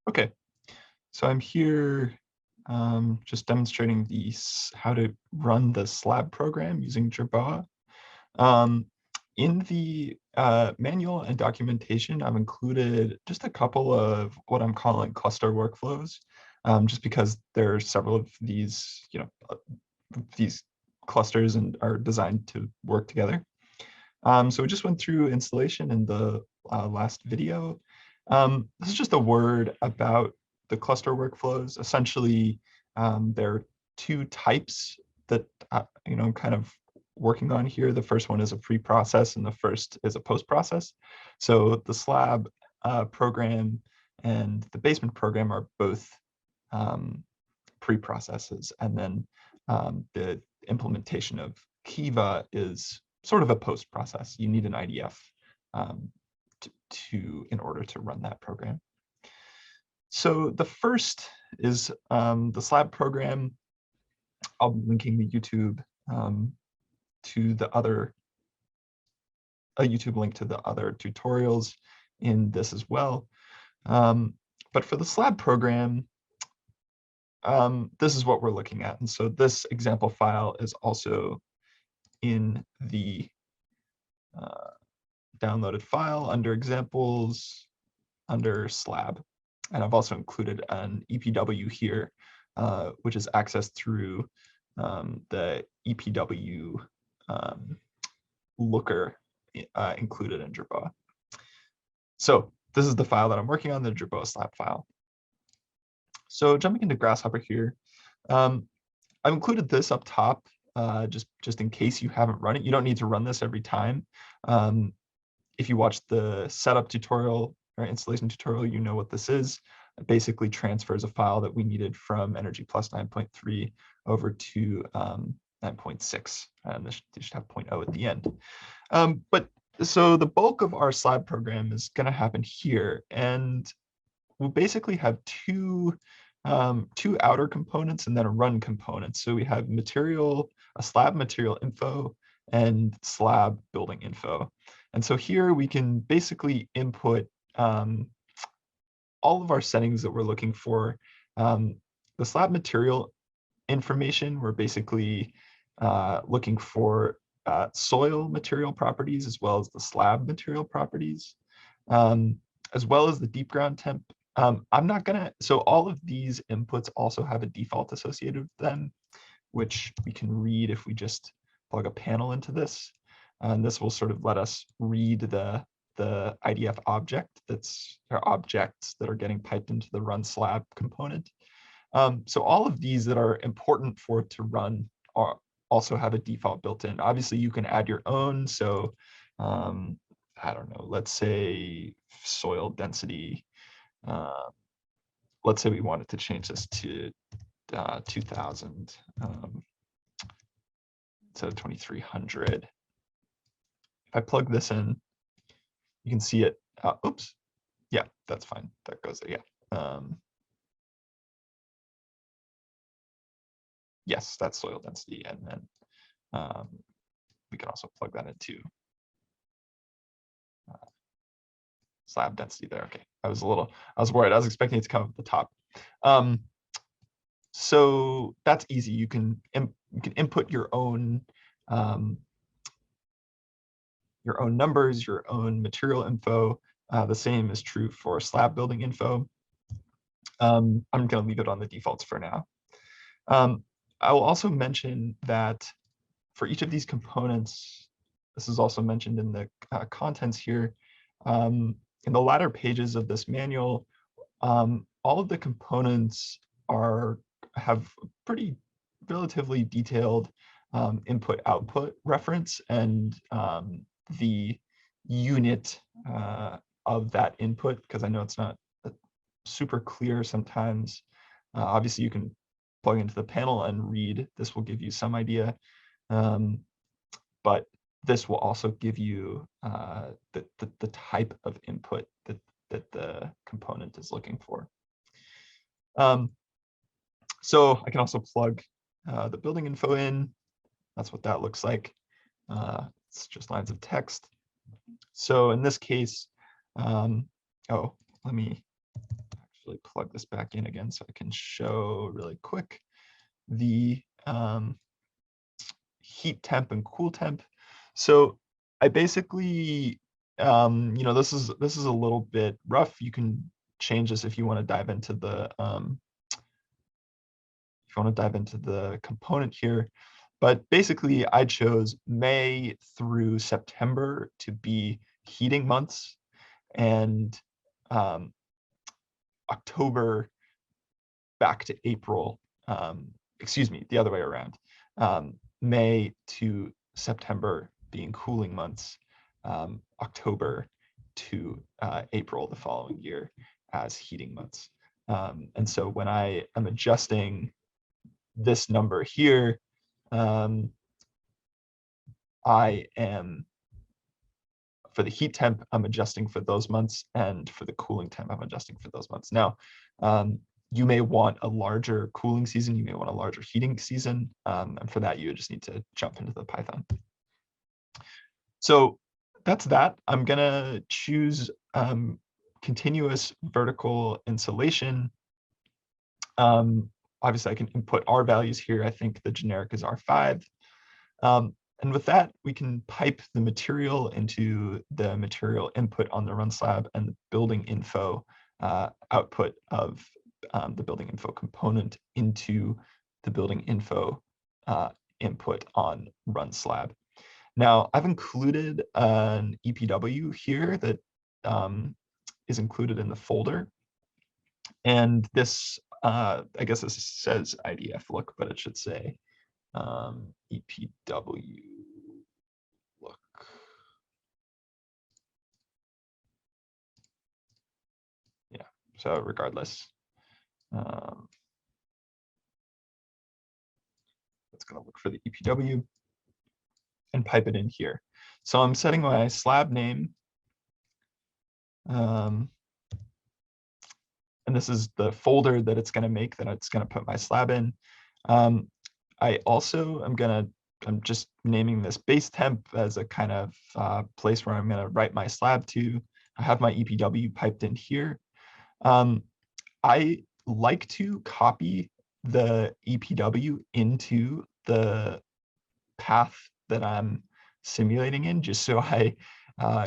Okay, so I'm here just demonstrating how to run the slab program using Jerboa. In the manual and documentation, I've included just a couple of what I'm calling cluster workflows, just because there are several of these, these clusters and are designed to work together. So we just went through installation in the last video. This is just a word about the cluster workflows. Essentially, there are two types that I'm kind of working on here. The first one is a pre-process and the first is a post-process. So the slab program and the basement program are both pre-processes, and then the implementation of Kiva is sort of a post-process. You need an IDF in order to run that program. So the first is the slab program. I'll be linking the YouTube to the other, a YouTube link to the other tutorials in this as well. But for the slab program, this is what we're looking at. And so this example file is also in the downloaded file under examples, under slab. And I've also included an EPW here, which is accessed through the EPW looker included in Jerboa. So this is the file that I'm working on, the Jerboa slab file. So jumping into Grasshopper here, I've included this up top just in case you haven't run it. You don't need to run this every time. If you watch the setup tutorial or installation tutorial, you know what this is. It basically transfers a file that we needed from EnergyPlus 9.3 over to 9.6, and this should have 0.0 at the end. So the bulk of our slab program is going to happen here, and we basically have two outer components and then a run component. So we have a slab material info and slab building info. And so here we can basically input all of our settings that we're looking for. The slab material information, we're basically looking for soil material properties as well as the slab material properties, as well as the deep ground temp. So all of these inputs also have a default associated with them, which we can read if we just plug a panel into this. And this will sort of let us read the IDF objects that are getting piped into the run slab component. So all of these that are important for it to run also have a default built in. Obviously, you can add your own. So I don't know, let's say soil density. Let's say we wanted to change this to 2000 instead of 2300. If I plug this in, you can see it. Oops. Yeah, that's fine. That goes there. Yeah. Yes, that's soil density. And then we can also plug that into slab density there. Okay, I was worried. I was expecting it to come up at the top. So that's easy. You can input your own numbers, your own material info. The same is true for slab building info. I'm going to leave it on the defaults for now. I will also mention that for each of these components, this is also mentioned in the contents here. In the latter pages of this manual, all of the components have pretty relatively detailed input-output reference, and the unit of that input, because I know it's not super clear sometimes. Obviously, you can plug into the panel and read. This will give you some idea, but this will also give you the type of input that the component is looking for. So I can also plug the building info in. That's what that looks like. It's just lines of text. So in this case, let me really plug this back in again so I can show really quick the heat temp and cool temp. So I basically, this is a little bit rough. You can change this if you want to dive into the component here. But basically, I chose May through September to be heating months, and October back to April. Excuse me, the other way around. May to September being cooling months, October to April the following year as heating months. And so when I am adjusting this number here, I am, for the heat temp, I'm adjusting for those months, and for the cooling temp, I'm adjusting for those months. Now, you may want a larger cooling season, you may want a larger heating season, and for that, you just need to jump into the Python. So that's that. I'm gonna choose continuous vertical insulation. Obviously, I can input R values here. I think the generic is R5. And with that, we can pipe the material into the material input on the run slab and the building info output of the building info component into the building info input on run slab. Now, I've included an EPW here that is included in the folder. And this, I guess this says IDF look, but it should say EPW look. Yeah, so regardless, it's going to look for the EPW and pipe it in here. So I'm setting my slab name. And this is the folder that it's going to make, that it's going to put my slab in. I also I'm just naming this base temp as a kind of place where I'm going to write my slab to. I have my EPW piped in here. I like to copy the EPW into the path that I'm simulating in, just so I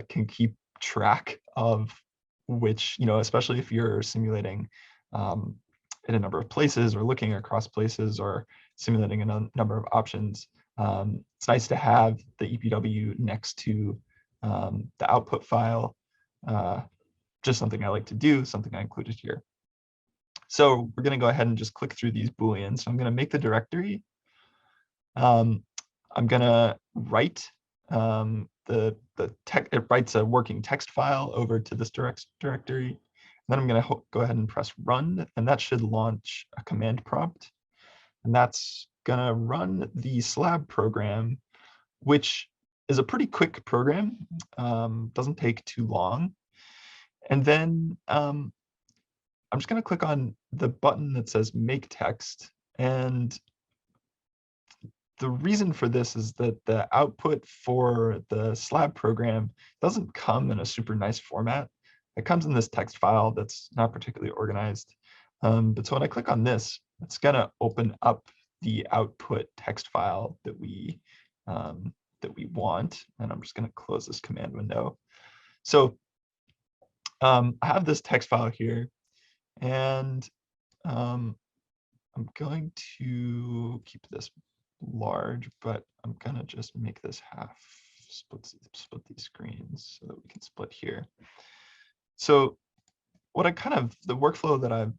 can keep track of which, especially if you're simulating in a number of places or looking across places or simulating a number of options. It's nice to have the EPW next to the output file. Just something I like to do, something I included here. So we're going to go ahead and just click through these Booleans. So I'm going to make the directory. I'm going to write it writes a working text file over to this directory. And then I'm going to go ahead and press run, and that should launch a command prompt. And that's going to run the slab program, which is a pretty quick program, doesn't take too long. And then I'm just going to click on the button that says make text. And the reason for this is that the output for the slab program doesn't come in a super nice format. It comes in this text file that's not particularly organized. But so when I click on this, it's going to open up the output text file that we want. And I'm just going to close this command window. So I have this text file here, and I'm going to keep this large, but I'm gonna just make this half, split these screens so that we can split here. So what the workflow that I've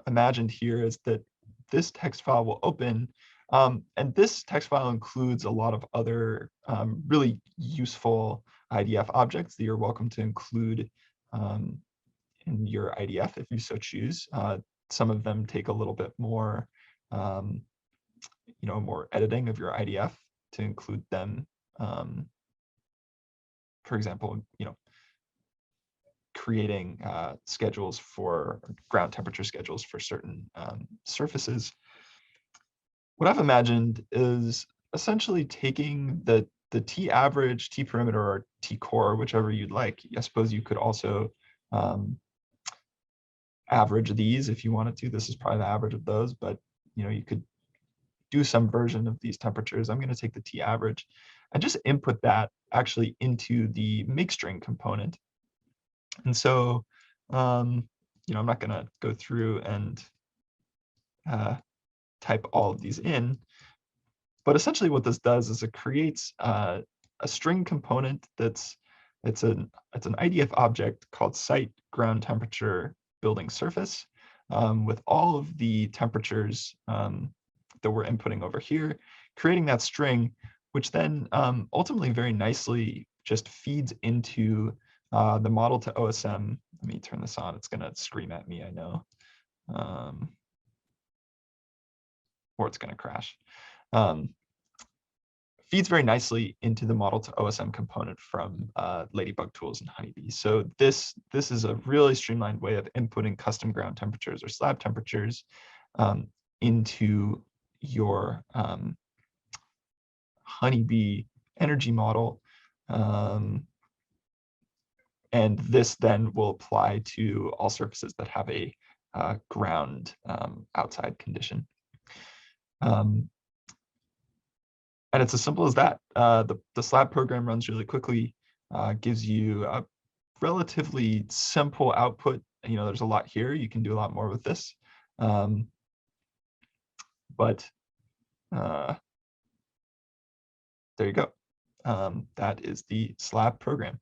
imagined here is that this text file will open, and this text file includes a lot of other really useful IDF objects that you're welcome to include in your IDF if you so choose. Some of them take a little bit more more editing of your IDF to include them. For example, creating schedules for ground temperature schedules for certain surfaces. What I've imagined is essentially taking the T average, T perimeter, or T core, whichever you'd like. I suppose you could also average these if you wanted to. This is probably the average of those, but you could do some version of these temperatures. I'm going to take the T average and just input that actually into the make string component. And so, I'm not going to go through and type all of these in, but essentially what this does is it creates a string component it's an IDF object called site ground temperature building surface with all of the temperatures that we're inputting over here, creating that string, which then ultimately very nicely just feeds into the model to OSM. Let me turn this on. It's going to scream at me, I know. Or it's going to crash. Feeds very nicely into the model to OSM component from Ladybug Tools and Honeybee. So this is a really streamlined way of inputting custom ground temperatures or slab temperatures into your Honeybee energy model. And this then will apply to all surfaces that have a ground outside condition. And it's as simple as that. The slab program runs really quickly, gives you a relatively simple output. There's a lot here. You can do a lot more with this. But there you go. That is the slab program.